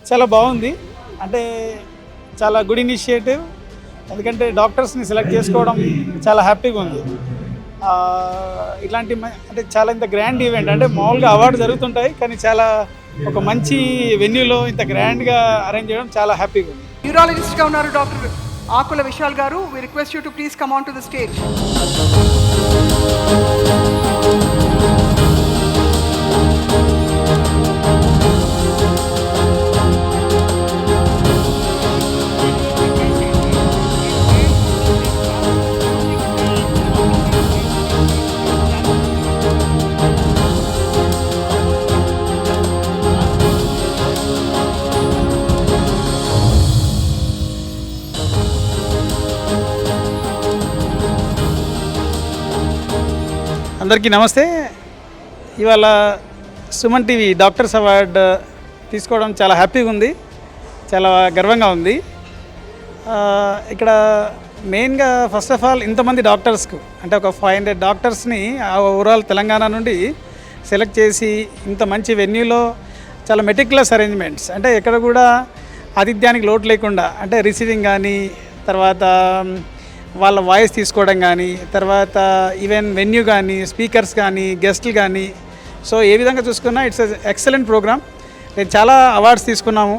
చాలా బాగుంది. అంటే చాలా గుడ్ ఇనిషియేటివ్. ఎందుకంటే డాక్టర్స్ని సెలెక్ట్ చేసుకోవడం చాలా హ్యాపీగా ఉంది. ఇట్లాంటి అంటే చాలా ఇంత గ్రాండ్ ఈవెంట్, అంటే మామూలుగా అవార్డు జరుగుతుంటాయి కానీ చాలా ఒక మంచి వెన్యూలో ఇంత గ్రాండ్గా అరేంజ్ చేయడం చాలా హ్యాపీగా ఉంది. న్యూరాలజిస్ట్గా ఉన్నారు డాక్టర్ ఆకుల విశాల్ గారు. We request you to please come on to the stage. అందరికీ నమస్తే. ఇవాళ సుమన్ టీవీ డాక్టర్స్ అవార్డు తీసుకోవడం చాలా హ్యాపీగా ఉంది, చాలా గర్వంగా ఉంది. ఇక్కడ మెయిన్గా ఫస్ట్ ఆఫ్ ఆల్ ఇంతమంది డాక్టర్స్కు, అంటే ఒక 500 డాక్టర్స్ని ఓవరాల్ తెలంగాణ నుండి సెలెక్ట్ చేసి ఇంత మంచి వెన్యూలో చాలా మెటిక్యులస్ అరేంజ్మెంట్స్, అంటే ఎక్కడ కూడా ఆతిథ్యానికి లోటు లేకుండా, అంటే రిసీవింగ్ కానీ, తర్వాత వాళ్ళ వాయిస్ తీసుకోవడం కానీ, తర్వాత ఈవెన్ వెన్యూ కానీ, స్పీకర్స్ కానీ, గెస్టులు కానీ, సో ఏ విధంగా చూసుకున్నా ఇట్స్ ఎక్సలెంట్ ప్రోగ్రామ్. నేను చాలా అవార్డ్స్ తీసుకున్నాము,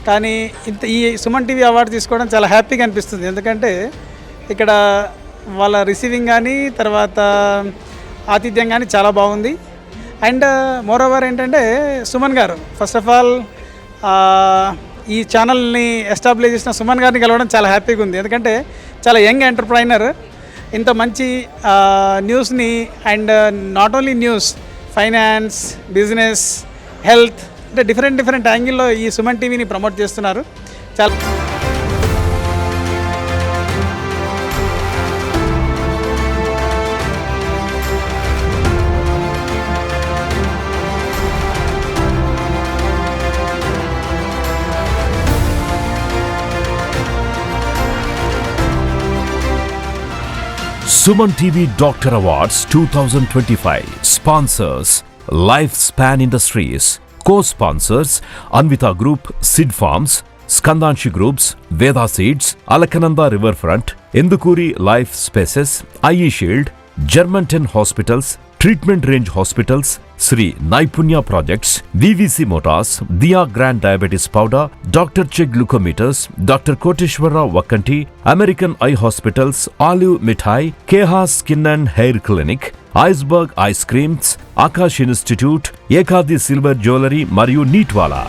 కానీ ఈ సుమన్ టీవీ అవార్డు తీసుకోవడం చాలా హ్యాపీగా అనిపిస్తుంది. ఎందుకంటే ఇక్కడ వాళ్ళ రిసీవింగ్ కానీ, తర్వాత ఆతిథ్యం కానీ చాలా బాగుంది. అండ్ మోర్ ఓవర్ ఏంటంటే సుమన్ గారు, ఫస్ట్ ఆఫ్ ఆల్ ఈ ఛానల్ని ఎస్టాబ్లిష్ చేసిన సుమన్ గారిని కలవడం చాలా హ్యాపీగా ఉంది. ఎందుకంటే చాలా యంగ్ ఎంటర్ప్రైనర్, ఇంత మంచి న్యూస్ని, and not only news, finance, business, health, అంటే డిఫరెంట్ యాంగిల్లో ఈ సుమన్ టీవీని ప్రమోట్ చేస్తున్నారు. చాలా Suman TV Doctor Awards 2025 sponsors Lifespan Industries, co-sponsors Anvita Group, Sid Farms, Skandanshi Groups, Veda Seeds, Alakananda Riverfront, Indukuri Life Spaces, IE Shield, Germantown Hospitals, Treatment Range Hospitals, Sri Naipunya Projects, VVC Motors, Dia Grand Diabetes Powder, Dr. Che Glucometers, Dr. Koteshwara Vakanti, American Eye Hospitals, Olive Mithai, Keha Skin and Hair Clinic, Iceberg Ice Creams, Akash Institute, Ekadi Silver Jewelry మరియు నీట్వాలా.